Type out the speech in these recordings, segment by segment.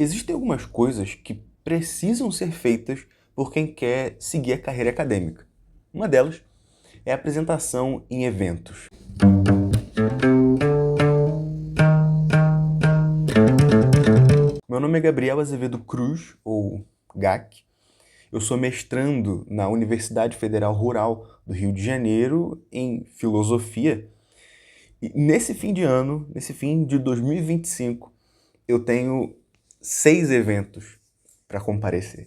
Existem algumas coisas que precisam ser feitas por quem quer seguir a carreira acadêmica. Uma delas é a apresentação em eventos. Meu nome é Gabriel Azevedo Cruz, ou GAC. Eu sou mestrando na Universidade Federal Rural do Rio de Janeiro em Filosofia. E nesse fim de ano, nesse fim de 2025, eu tenho 6 eventos para comparecer.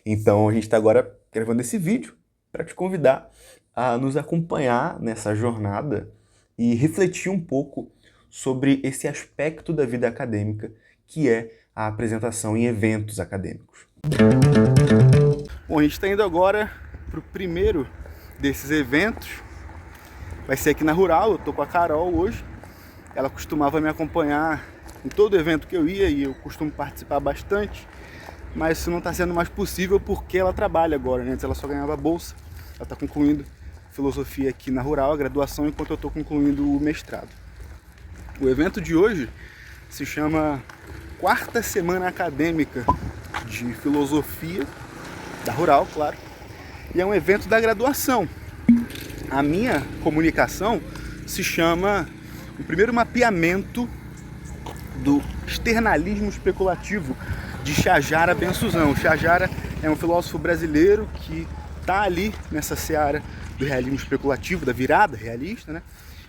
Então a gente está agora gravando esse vídeo para te convidar a nos acompanhar nessa jornada e refletir um pouco sobre esse aspecto da vida acadêmica que é a apresentação em eventos acadêmicos. Bom, a gente está indo agora para o primeiro desses eventos. Vai ser aqui na Rural. Eu tô com a Carol hoje. Ela costumava me acompanhar em todo evento que eu ia e eu costumo participar bastante, mas isso não está sendo mais possível porque ela trabalha agora, né? Antes ela só ganhava bolsa. Ela está concluindo filosofia aqui na Rural, a graduação, enquanto eu estou concluindo o mestrado. O evento de hoje se chama Quarta Semana Acadêmica de Filosofia da Rural, claro, e é um evento da graduação. A minha comunicação se chama o primeiro mapeamento do externalismo especulativo de Shajara Ben-Suzan. O Shajara é um filósofo brasileiro que está ali nessa seara do realismo especulativo, da virada realista, né?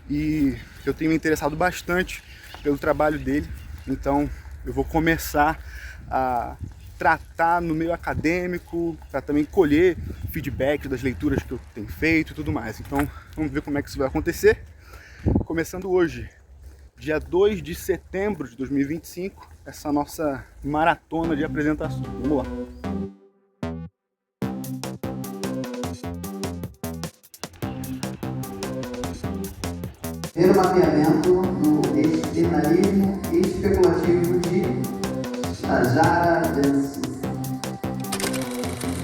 E eu tenho me interessado bastante pelo trabalho dele, então eu vou começar a tratar no meio acadêmico, para também colher feedback das leituras que eu tenho feito e tudo mais. Então vamos ver como é que isso vai acontecer. Começando hoje, dia 2 de setembro de 2025, essa nossa maratona de apresentações. Vamos lá. Primeiro mapeamento do externalismo especulativo de Shajara Ben-Suzan.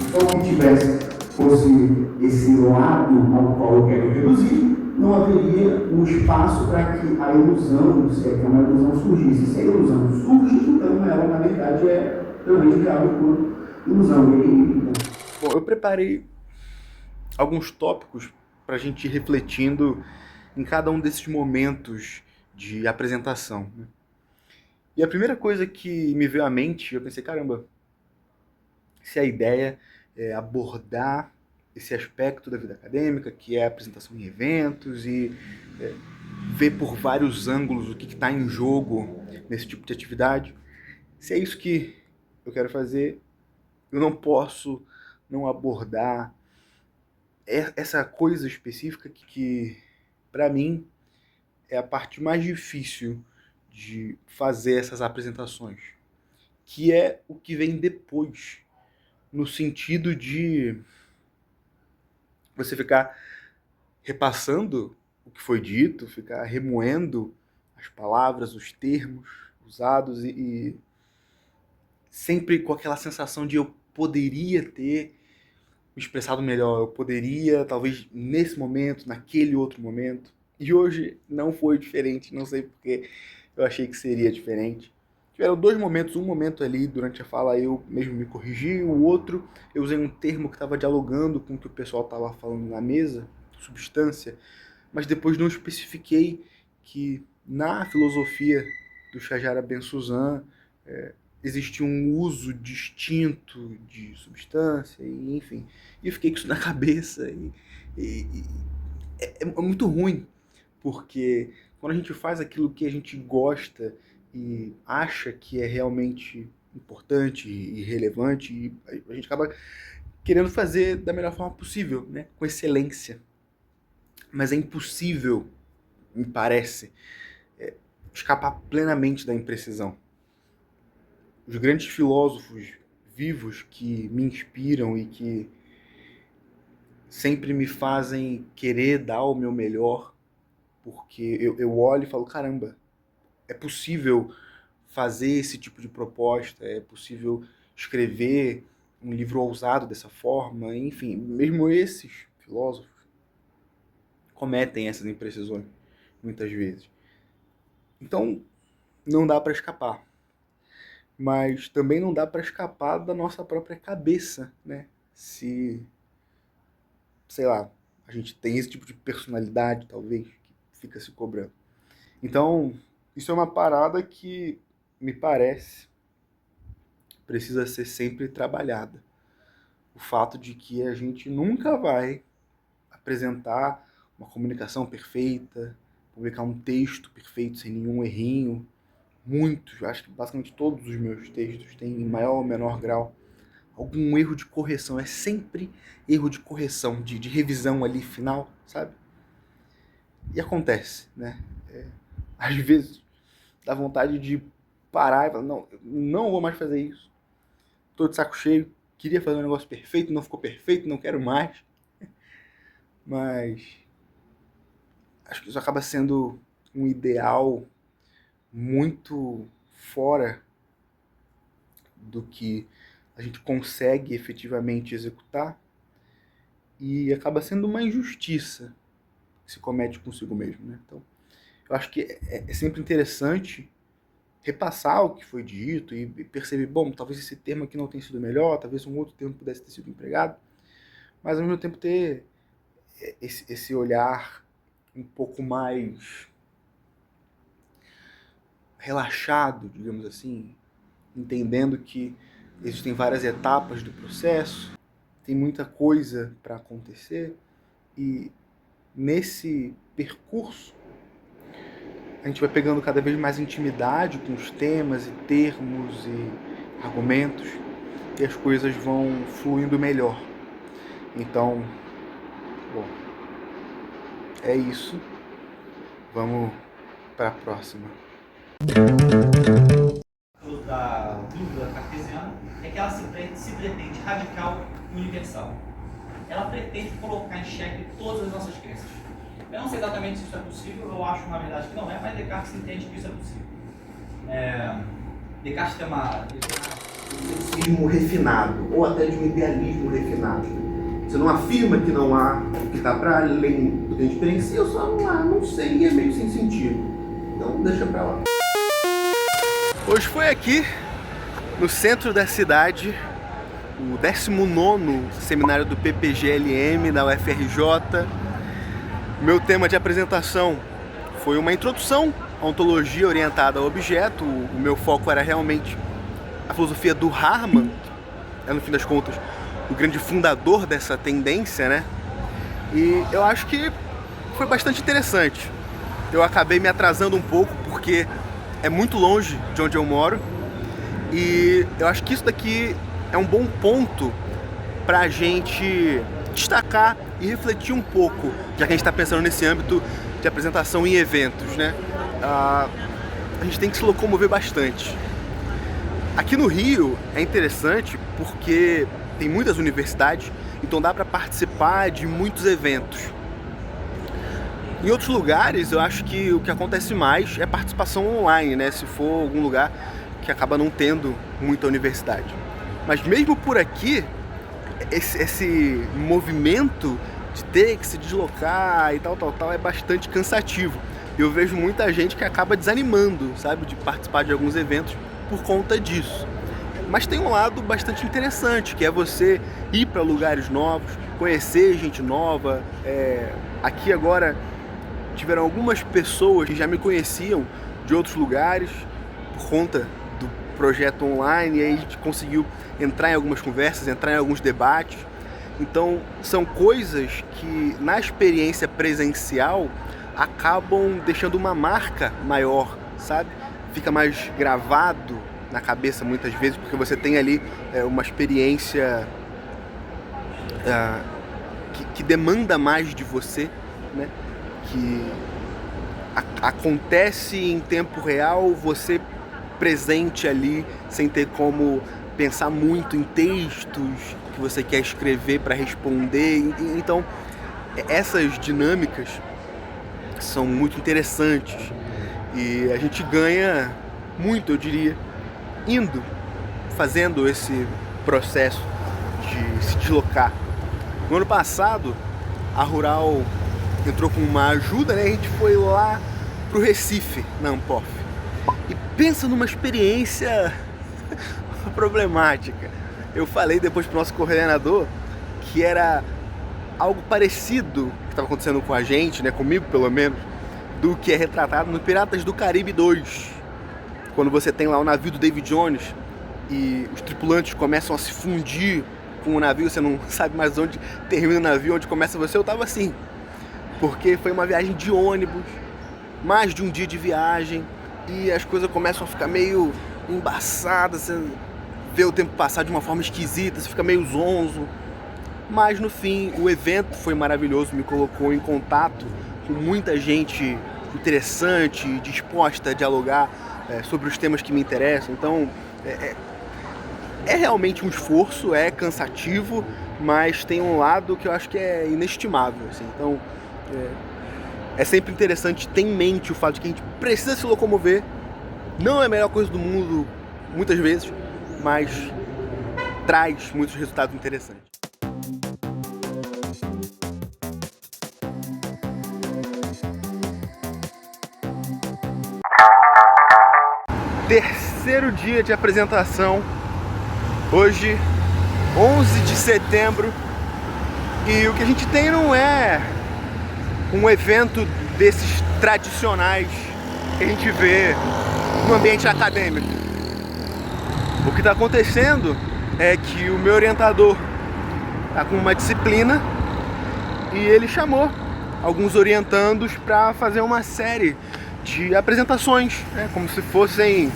Então, que tivesse fosse esse lado ao qual eu quero reduzir, não haveria um espaço para que a ilusão, se é que uma ilusão surgisse. Se a ilusão surge, então ela, na verdade, é realmente criada por ilusão. Bom, eu preparei alguns tópicos para a gente ir refletindo em cada um desses momentos de apresentação. E a primeira coisa que me veio à mente, eu pensei, caramba, se a ideia é abordar esse aspecto da vida acadêmica, que é a apresentação em eventos e ver por vários ângulos o que está em jogo nesse tipo de atividade, se é isso que eu quero fazer, eu não posso não abordar essa coisa específica que para mim, é a parte mais difícil de fazer essas apresentações, que é o que vem depois, no sentido de você ficar repassando o que foi dito, ficar remoendo as palavras, os termos usados e sempre com aquela sensação de eu poderia ter me expressado melhor, eu poderia, talvez nesse momento, naquele outro momento. E hoje não foi diferente, não sei porque eu achei que seria diferente. Tiveram 2 momentos, um momento ali durante a fala eu mesmo me corrigi, o outro eu usei um termo que estava dialogando com o que o pessoal estava falando na mesa, substância, mas depois não especifiquei que na filosofia do Shajara Ben-Suzan existe um uso distinto de substância, e, enfim. E eu fiquei com isso na cabeça. E é muito ruim, porque quando a gente faz aquilo que a gente gosta e acha que é realmente importante e relevante, e a gente acaba querendo fazer da melhor forma possível, né? Com excelência. Mas é impossível, me parece, escapar plenamente da imprecisão. Os grandes filósofos vivos que me inspiram e que sempre me fazem querer dar o meu melhor, porque eu olho e falo, caramba, é possível fazer esse tipo de proposta, é possível escrever um livro ousado dessa forma, enfim, mesmo esses filósofos cometem essas imprecisões muitas vezes. Então, não dá para escapar. mas também não dá para escapar da nossa própria cabeça, né? Se, sei lá, a gente tem esse tipo de personalidade, talvez, que fica se cobrando. Então, isso é uma parada que, me parece, precisa ser sempre trabalhada. O fato de que a gente nunca vai apresentar uma comunicação perfeita, publicar um texto perfeito, sem nenhum errinho. Muitos, acho que basicamente todos os meus textos têm, em maior ou menor grau, algum erro de correção. É sempre erro de correção, de revisão ali final, sabe? E acontece, né? Às vezes dá vontade de parar e falar, não, não vou mais fazer isso. Tô de saco cheio, queria fazer um negócio perfeito, não ficou perfeito, não quero mais. Mas acho que isso acaba sendo um ideal muito fora do que a gente consegue efetivamente executar e acaba sendo uma injustiça que se comete consigo mesmo, né? Então, eu acho que é sempre interessante repassar o que foi dito e perceber, bom, talvez esse termo aqui não tenha sido melhor, talvez um outro termo pudesse ter sido empregado, mas ao mesmo tempo ter esse olhar um pouco mais relaxado, digamos assim, entendendo que existem várias etapas do processo, tem muita coisa para acontecer e nesse percurso a gente vai pegando cada vez mais intimidade com os temas e termos e argumentos e as coisas vão fluindo melhor. Então, bom, é isso. Vamos para a próxima. Da dúvida cartesiana é que ela se pretende radical e universal. Ela pretende colocar em xeque todas as nossas crenças. Eu não sei exatamente se isso é possível, eu acho na verdade que não é, mas Descartes entende que isso é possível. Descartes tem uma Marxismo refinado, ou até de um idealismo refinado. Você não afirma que não há, que está para além do que a gente experiencia, eu só não sei, e é meio sem sentido. Então deixa pra lá. Hoje foi aqui, no centro da cidade, o 19º seminário do PPGLM da UFRJ. Meu tema de apresentação foi uma introdução à ontologia orientada ao objeto. O meu foco era realmente a filosofia do Habermas, no fim das contas, o grande fundador dessa tendência, né? E eu acho que foi bastante interessante. Eu acabei me atrasando um pouco porque é muito longe de onde eu moro e eu acho que isso daqui é um bom ponto pra gente destacar e refletir um pouco, já que a gente está pensando nesse âmbito de apresentação em eventos, né? A gente tem que se locomover bastante. Aqui no Rio é interessante porque tem muitas universidades, então dá para participar de muitos eventos. Em outros lugares, eu acho que o que acontece mais é participação online, né? Se for algum lugar que acaba não tendo muita universidade. Mas mesmo por aqui, esse movimento de ter que se deslocar e tal, é bastante cansativo. Eu vejo muita gente que acaba desanimando, sabe, de participar de alguns eventos por conta disso. Mas tem um lado bastante interessante, que é você ir para lugares novos, conhecer gente nova. Aqui agora tiveram algumas pessoas que já me conheciam de outros lugares por conta do projeto online, e aí a gente conseguiu entrar em algumas conversas, entrar em alguns debates. Então são coisas que na experiência presencial acabam deixando uma marca maior, sabe? Fica mais gravado na cabeça muitas vezes, porque você tem ali uma experiência que demanda mais de você, né? Que acontece em tempo real, você presente ali, sem ter como pensar muito em textos que você quer escrever para responder. Então, essas dinâmicas são muito interessantes e a gente ganha muito, eu diria, fazendo esse processo de se deslocar. No ano passado, a Rural entrou com uma ajuda, né? A gente foi lá pro Recife, na Ampof. E pensa numa experiência problemática. Eu falei depois pro nosso coordenador que era algo parecido que estava acontecendo com a gente, né, comigo pelo menos, do que é retratado no Piratas do Caribe 2. Quando você tem lá o navio do David Jones e os tripulantes começam a se fundir com o navio, você não sabe mais onde termina o navio, onde começa você. Eu tava assim, porque foi uma viagem de ônibus, mais de um dia de viagem, e as coisas começam a ficar meio embaçadas, você vê o tempo passar de uma forma esquisita, você fica meio zonzo. Mas no fim, o evento foi maravilhoso, me colocou em contato com muita gente interessante, disposta a dialogar sobre os temas que me interessam. Então, é realmente um esforço, é cansativo, mas tem um lado que eu acho que é inestimável, assim. Então, é sempre interessante ter em mente o fato de que a gente precisa se locomover. Não é a melhor coisa do mundo, muitas vezes, mas traz muitos resultados interessantes. Terceiro dia de apresentação, hoje 11 de setembro, e o que a gente tem não é um evento desses tradicionais que a gente vê no ambiente acadêmico. O que está acontecendo é que o meu orientador está com uma disciplina e ele chamou alguns orientandos para fazer uma série de apresentações, né, como se fossem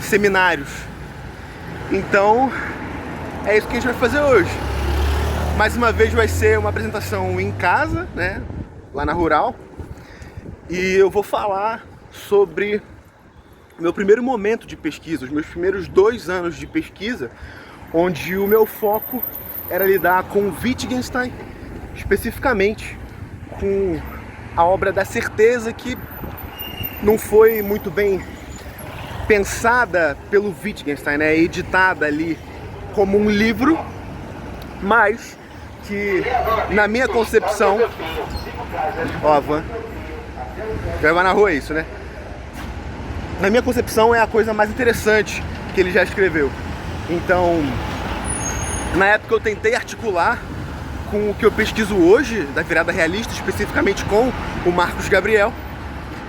seminários. Então, é isso que a gente vai fazer hoje. Mais uma vez vai ser uma apresentação em casa, né, lá na Rural, e eu vou falar sobre meu primeiro momento de pesquisa, os meus primeiros 2 anos de pesquisa, onde o meu foco era lidar com Wittgenstein, especificamente com a obra da certeza, que não foi muito bem pensada pelo Wittgenstein, né, editada ali como um livro, mas que na minha concepção, ó, van, já vai na rua, é isso, né? Na minha concepção é a coisa mais interessante que ele já escreveu. Então, na época eu tentei articular com o que eu pesquiso hoje, da virada realista, especificamente com o Marcos Gabriel.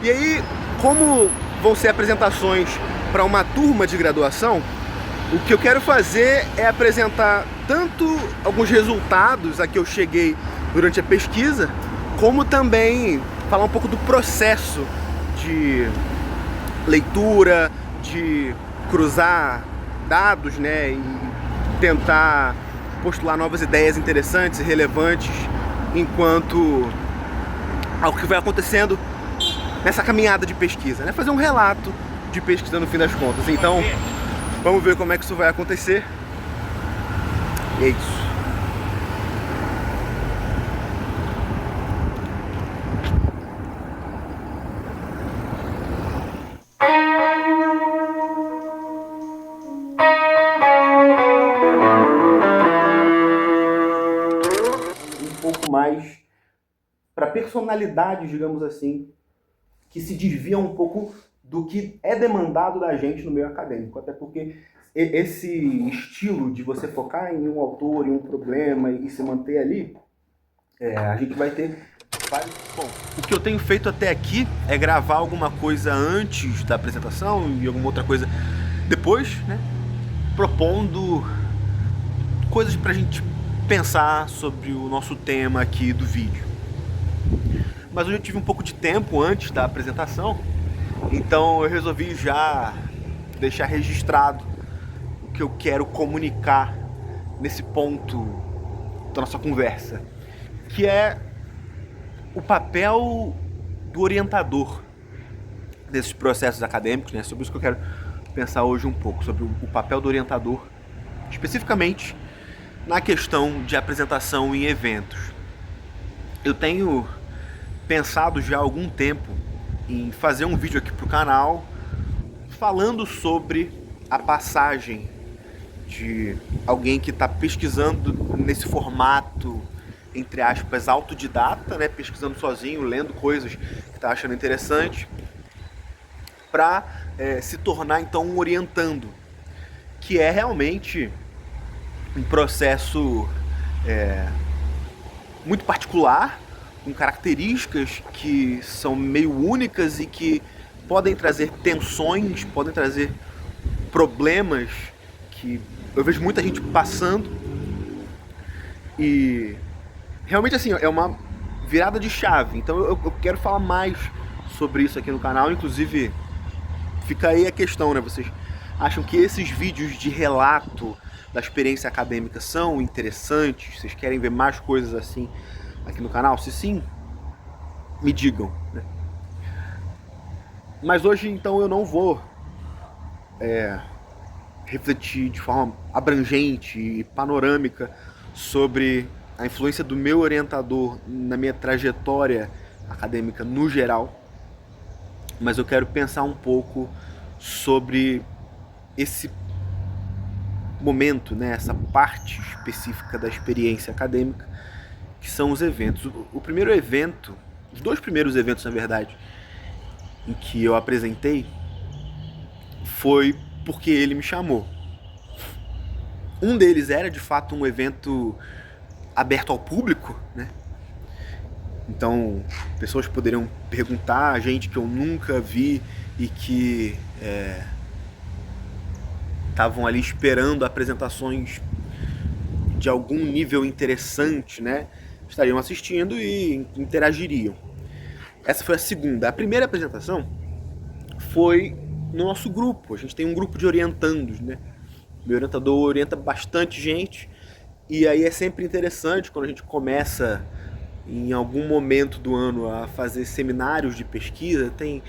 E aí, como vão ser apresentações para uma turma de graduação, o que eu quero fazer é apresentar tanto alguns resultados a que eu cheguei durante a pesquisa, como também falar um pouco do processo de leitura, de cruzar dados, né, e tentar postular novas ideias interessantes e relevantes enquanto algo que vai acontecendo nessa caminhada de pesquisa, né? Fazer um relato de pesquisa no fim das contas. Então, vamos ver como é que isso vai acontecer. E é isso. Um pouco mais para personalidades, digamos assim, que se desviam um pouco do que é demandado da gente no meio acadêmico. Até porque esse estilo de você focar em um autor, em um problema e se manter ali, a gente vai ter vários... Bom, o que eu tenho feito até aqui é gravar alguma coisa antes da apresentação e alguma outra coisa depois, né? Propondo coisas pra gente pensar sobre o nosso tema aqui do vídeo. Mas hoje eu tive um pouco de tempo antes da apresentação, então eu resolvi já deixar registrado o que eu quero comunicar nesse ponto da nossa conversa, que é o papel do orientador desses processos acadêmicos, né? Sobre isso que eu quero pensar hoje um pouco, sobre o papel do orientador, especificamente na questão de apresentação em eventos. Eu tenho pensado já há algum tempo em fazer um vídeo aqui para o canal falando sobre a passagem de alguém que está pesquisando nesse formato, entre aspas, autodidata, né, pesquisando sozinho, lendo coisas que está achando interessante, para se tornar então um orientando. que é realmente um processo muito particular, com características que são meio únicas e que podem trazer tensões, podem trazer problemas que eu vejo muita gente passando. E realmente assim, é uma virada de chave. Então eu quero falar mais sobre isso aqui no canal. Inclusive, fica aí a questão, né? Vocês acham que esses vídeos de relato da experiência acadêmica são interessantes? Vocês querem ver mais coisas assim aqui no canal? Se sim, me digam, né? Mas hoje, então, eu não vou refletir de forma abrangente e panorâmica sobre a influência do meu orientador na minha trajetória acadêmica no geral, mas eu quero pensar um pouco sobre esse momento, né, essa parte específica da experiência acadêmica, que são os eventos. O primeiro evento, os dois primeiros eventos, na verdade, em que eu apresentei, foi porque ele me chamou. Um deles era, de fato, um evento aberto ao público, né? Então, pessoas poderiam perguntar, gente que eu nunca vi e que estavam ali esperando apresentações de algum nível interessante, né? Estariam assistindo e interagiriam. Essa foi a segunda. A primeira apresentação foi no nosso grupo. A gente tem um grupo de orientandos, né? Meu orientador orienta bastante gente, e aí é sempre interessante quando a gente começa em algum momento do ano a fazer seminários de pesquisa. Tem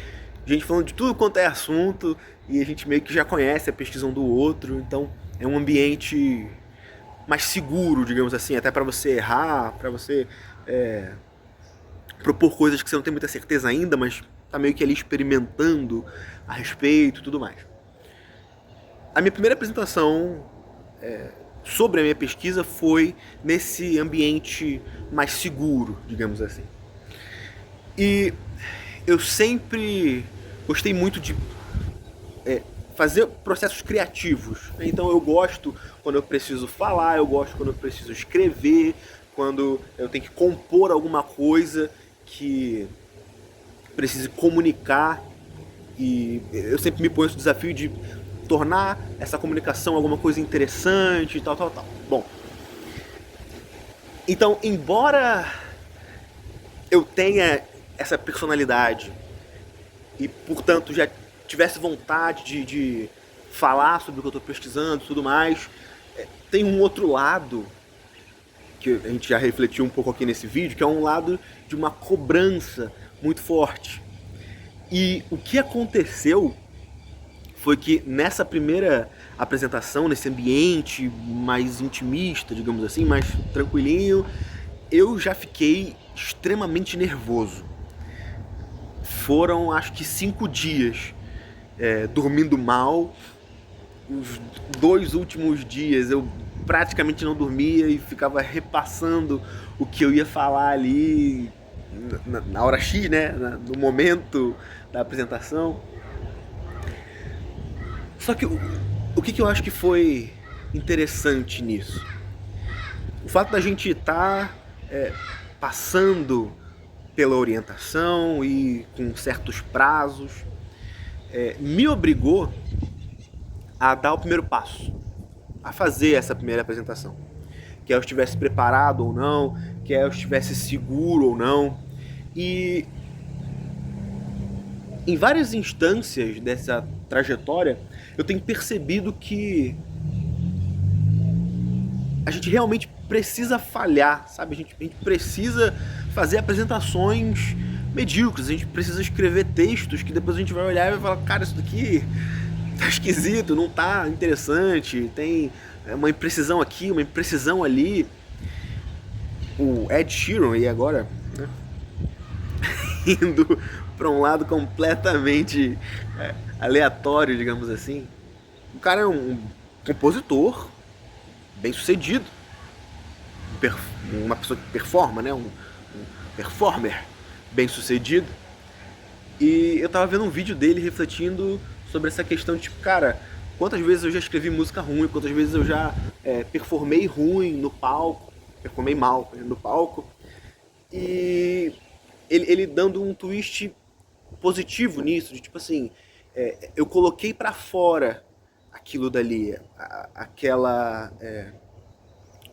gente falando de tudo quanto é assunto e a gente meio que já conhece a pesquisa um do outro, então é um ambiente mais seguro, digamos assim, até para você errar, para você propor coisas que você não tem muita certeza ainda, mas tá meio que ali experimentando a respeito e tudo mais. A minha primeira apresentação sobre a minha pesquisa foi nesse ambiente mais seguro, digamos assim. E eu sempre gostei muito de fazer processos criativos. Então eu gosto quando eu preciso falar, eu gosto quando eu preciso escrever, quando eu tenho que compor alguma coisa que precise comunicar. E eu sempre me ponho esse desafio de tornar essa comunicação alguma coisa interessante e tal. Bom, então, embora eu tenha essa personalidade e, portanto, já tivesse vontade de falar sobre o que eu estou pesquisando e tudo mais, tem um outro lado que a gente já refletiu um pouco aqui nesse vídeo, que é um lado de uma cobrança muito forte. E o que aconteceu foi que nessa primeira apresentação, nesse ambiente mais intimista, digamos assim, mais tranquilinho, eu já fiquei extremamente nervoso. Foram, acho que 5 dias dormindo mal. Os 2 últimos dias eu praticamente não dormia e ficava repassando o que eu ia falar ali na hora X, né, no momento da apresentação. Só que o que eu acho que foi interessante nisso? O fato da gente estar passando pela orientação e com certos prazos me obrigou a dar o primeiro passo, a fazer essa primeira apresentação. Quer eu estivesse preparado ou não, quer eu estivesse seguro ou não. E em várias instâncias dessa trajetória, eu tenho percebido que a gente realmente precisa falhar, sabe? A gente precisa fazer apresentações medíocres, a gente precisa escrever textos que depois a gente vai olhar e vai falar, cara, isso daqui tá esquisito, não tá interessante, tem uma imprecisão aqui, uma imprecisão ali. O Ed Sheeran, e agora, né, indo para um lado completamente aleatório, digamos assim. O cara é um compositor bem sucedido, uma pessoa que performa, né, um performer bem sucedido. E eu tava vendo um vídeo dele refletindo sobre essa questão, tipo, cara, quantas vezes eu já escrevi música ruim, quantas vezes eu já performei ruim no palco, performei mal no palco, e ele dando um twist positivo nisso, de tipo assim, eu coloquei pra fora aquilo dali, aquela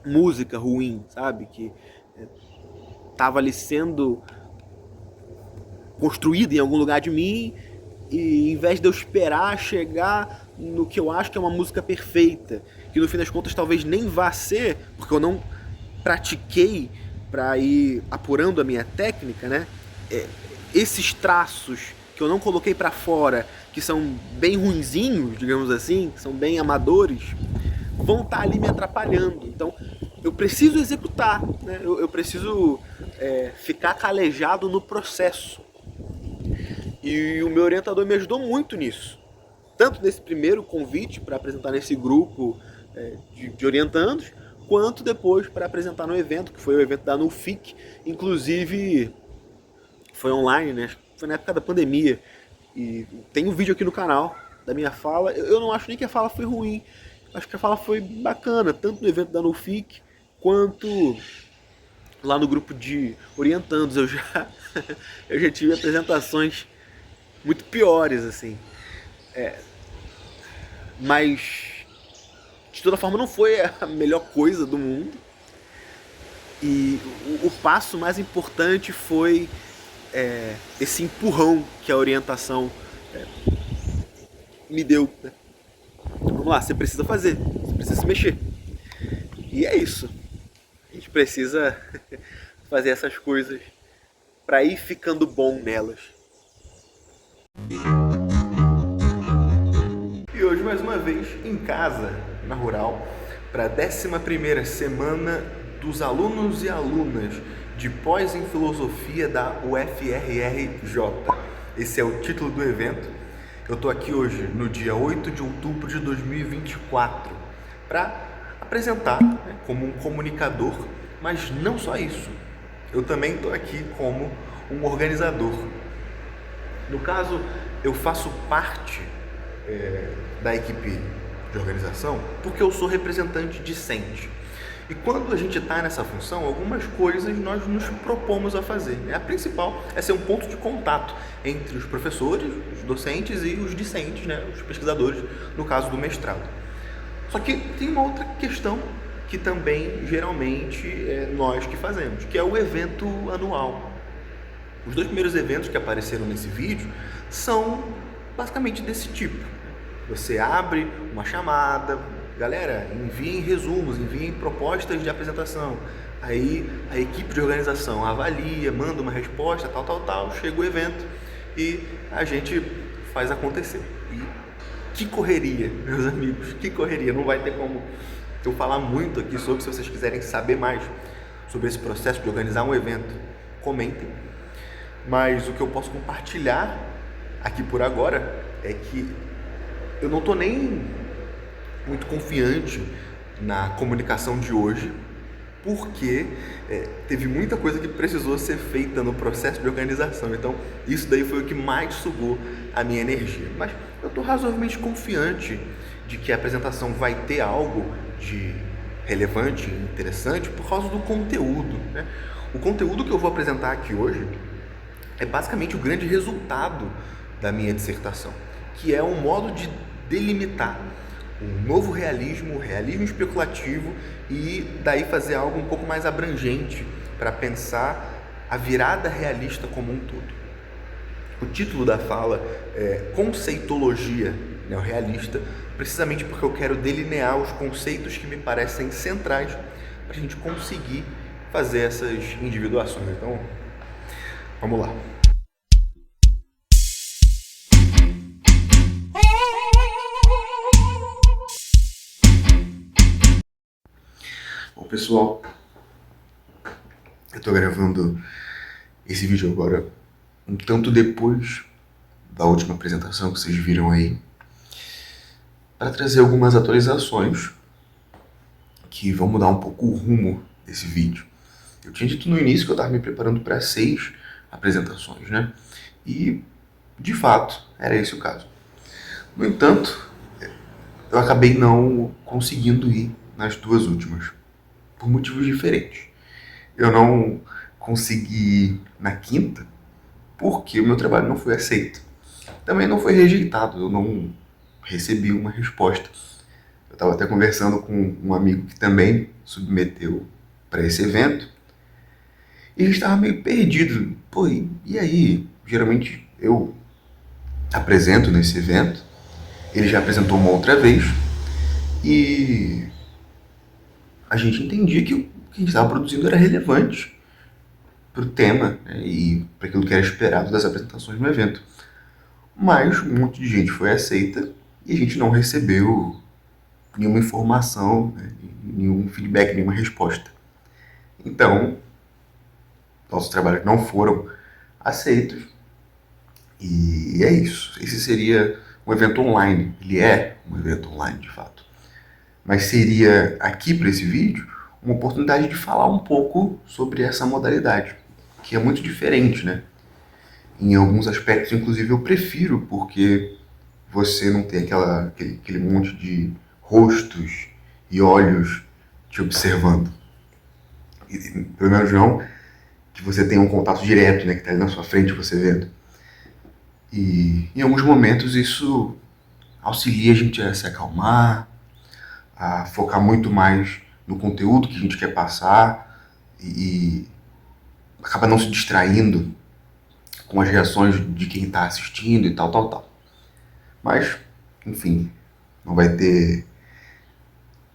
música ruim, sabe, que tava ali sendo construída em algum lugar de mim, e em vez de eu esperar chegar no que eu acho que é uma música perfeita, que no fim das contas talvez nem vá ser, porque eu não pratiquei para ir apurando a minha técnica, né? Esses traços que eu não coloquei para fora, que são bem ruinzinhos, digamos assim, que são bem amadores, vão estar ali me atrapalhando. Então eu preciso executar, né? Eu preciso ficar calejado no processo. E o meu orientador me ajudou muito nisso. Tanto nesse primeiro convite para apresentar nesse grupo de orientandos, quanto depois para apresentar no evento, que foi o evento da NUFIC. Inclusive, foi online, né? Foi na época da pandemia. E tem um vídeo aqui no canal da minha fala. Eu não acho nem que a fala foi ruim. Acho que a fala foi bacana, tanto no evento da NUFIC, quanto lá no grupo de orientandos. Eu já tive apresentações muito piores, assim. Mas, de toda forma, não foi a melhor coisa do mundo. E o passo mais importante foi esse empurrão que a orientação me deu, né? Vamos lá, você precisa fazer, você precisa se mexer. E é isso. A gente precisa fazer essas coisas para ir ficando bom nelas. E hoje, mais uma vez, em casa, na Rural, para a 11ª semana dos alunos e alunas de pós em filosofia da UFRRJ. Esse é o título do evento. Eu estou aqui hoje, no dia 8 de outubro de 2024, para apresentar, né, como um comunicador, mas não só isso. Eu também estou aqui como um organizador. No caso, eu faço parte da equipe de organização porque eu sou representante discente. E quando a gente está nessa função, algumas coisas nós nos propomos a fazer. A principal é ser um ponto de contato entre os professores, os docentes e os discentes, né, os pesquisadores, no caso do mestrado. Só que tem uma outra questão que também, geralmente, é nós que fazemos, que é o evento anual. Os 2 primeiros eventos que apareceram nesse vídeo são basicamente desse tipo. Você abre uma chamada, galera, enviem resumos, enviem propostas de apresentação. Aí a equipe de organização avalia, manda uma resposta, tal, chega o evento e a gente faz acontecer. E que correria, meus amigos, que correria. Não vai ter como eu falar muito aqui sobre. Se vocês quiserem saber mais sobre esse processo de organizar um evento, comentem. Mas o que eu posso compartilhar aqui por agora é que eu não estou nem muito confiante na comunicação de hoje, porque teve muita coisa que precisou ser feita no processo de organização. Então, isso daí foi o que mais sugou a minha energia. Mas eu estou razoavelmente confiante de que a apresentação vai ter algo de relevante, interessante, por causa do conteúdo, né? O conteúdo que eu vou apresentar aqui hoje é basicamente o grande resultado da minha dissertação, que é um modo de delimitar um novo realismo, o realismo especulativo, e daí fazer algo um pouco mais abrangente para pensar a virada realista como um todo. O título da fala é Conceitologia Neorrealista, precisamente porque eu quero delinear os conceitos que me parecem centrais para a gente conseguir fazer essas individuações. Então, vamos lá. Bom, pessoal, eu tô gravando esse vídeo agora um tanto depois da última apresentação que vocês viram aí, para trazer algumas atualizações que vão mudar um pouco o rumo desse vídeo. Eu tinha dito no início que eu estava me preparando para 6 apresentações, né? E, de fato, era esse o caso. No entanto, eu acabei não conseguindo ir nas duas últimas, por motivos diferentes. Eu não consegui ir na quinta porque o meu trabalho não foi aceito. Também não foi rejeitado, eu não recebi uma resposta. Eu estava até conversando com um amigo que também submeteu para esse evento e a gente estava meio perdido. Pô, e aí? Geralmente eu apresento nesse evento, ele já apresentou uma outra vez e a gente entendia que o que a gente estava produzindo era relevante para o tema, né, e para aquilo que era esperado das apresentações no evento. Mas um monte de gente foi aceita e a gente não recebeu nenhuma informação, né, nenhum feedback, nenhuma resposta. Então, nossos trabalhos não foram aceitos e é isso. Esse seria um evento online. Ele é um evento online, de fato. Mas seria aqui para esse vídeo uma oportunidade de falar um pouco sobre essa modalidade, que é muito diferente, né? Em alguns aspectos, inclusive, eu prefiro, porque você não tem aquele monte de rostos e olhos te observando. E, pelo menos não que você tenha um contato direto, né, que está ali na sua frente, você vendo. E em alguns momentos isso auxilia a gente a se acalmar, a focar muito mais no conteúdo que a gente quer passar e acaba não se distraindo com as reações de quem está assistindo e tal. Mas, enfim, não vai ter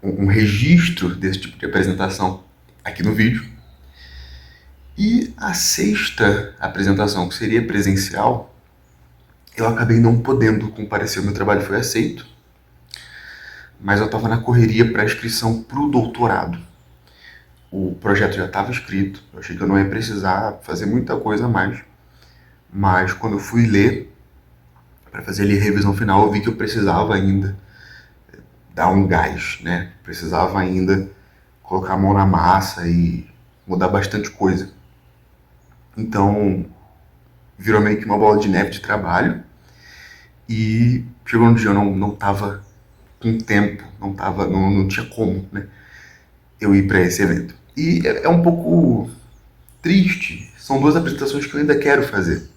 um registro desse tipo de apresentação aqui no vídeo. E a sexta apresentação, que seria presencial, eu acabei não podendo comparecer, o meu trabalho foi aceito, mas eu estava na correria para a inscrição para o doutorado. O projeto já estava escrito, eu achei que eu não ia precisar fazer muita coisa a mais, mas quando eu fui ler, para fazer ali a revisão final, eu vi que eu precisava ainda dar um gás, né? Precisava ainda colocar a mão na massa e mudar bastante coisa. Então, virou meio que uma bola de neve de trabalho e chegou um dia eu não estava com tempo, não tinha como, né, eu ir para esse evento. E é um pouco triste, são duas apresentações que eu ainda quero fazer.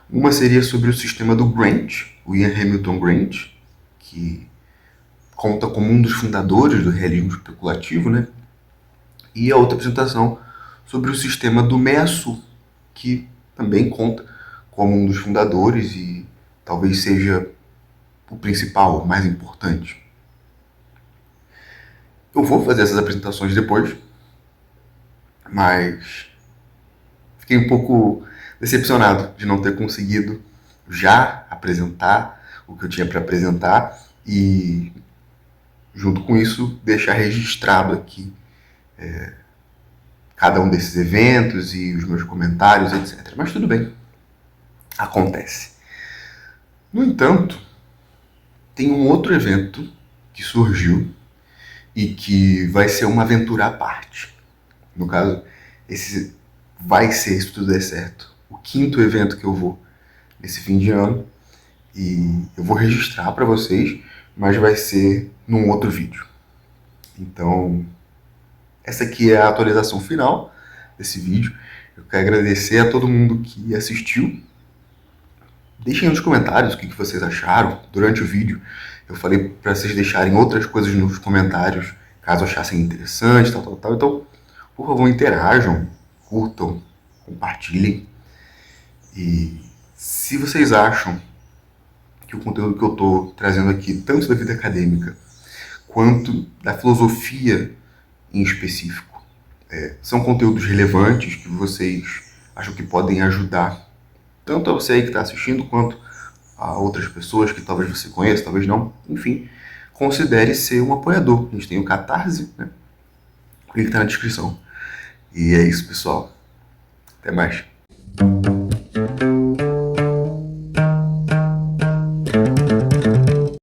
Uma seria sobre o sistema do Grant, o Ian Hamilton Grant, que conta como um dos fundadores do realismo especulativo, né? E a outra apresentação sobre o sistema do Meia-Sul, que também conta como um dos fundadores e talvez seja o principal, o mais importante. Eu vou fazer essas apresentações depois, mas fiquei um pouco decepcionado de não ter conseguido já apresentar o que eu tinha para apresentar e, junto com isso, deixar registrado aqui cada um desses eventos e os meus comentários, etc. Mas tudo bem, acontece. No entanto, tem um outro evento que surgiu e que vai ser uma aventura à parte. No caso, esse vai ser, se tudo der certo, o quinto evento que eu vou nesse fim de ano. E eu vou registrar para vocês, mas vai ser num outro vídeo. Então, essa aqui é a atualização final desse vídeo. Eu quero agradecer a todo mundo que assistiu. Deixem nos comentários o que vocês acharam durante o vídeo. Eu falei para vocês deixarem outras coisas nos comentários, caso achassem interessante, tal. Então, por favor, interajam, curtam, compartilhem. E se vocês acham que o conteúdo que eu estou trazendo aqui, tanto da vida acadêmica quanto da filosofia em específico, são conteúdos relevantes que vocês acham que podem ajudar tanto a você aí que está assistindo, quanto a outras pessoas que talvez você conheça, talvez não, enfim, considere ser um apoiador. A gente tem o Catarse, né? O link está na descrição. E é isso, pessoal. Até mais.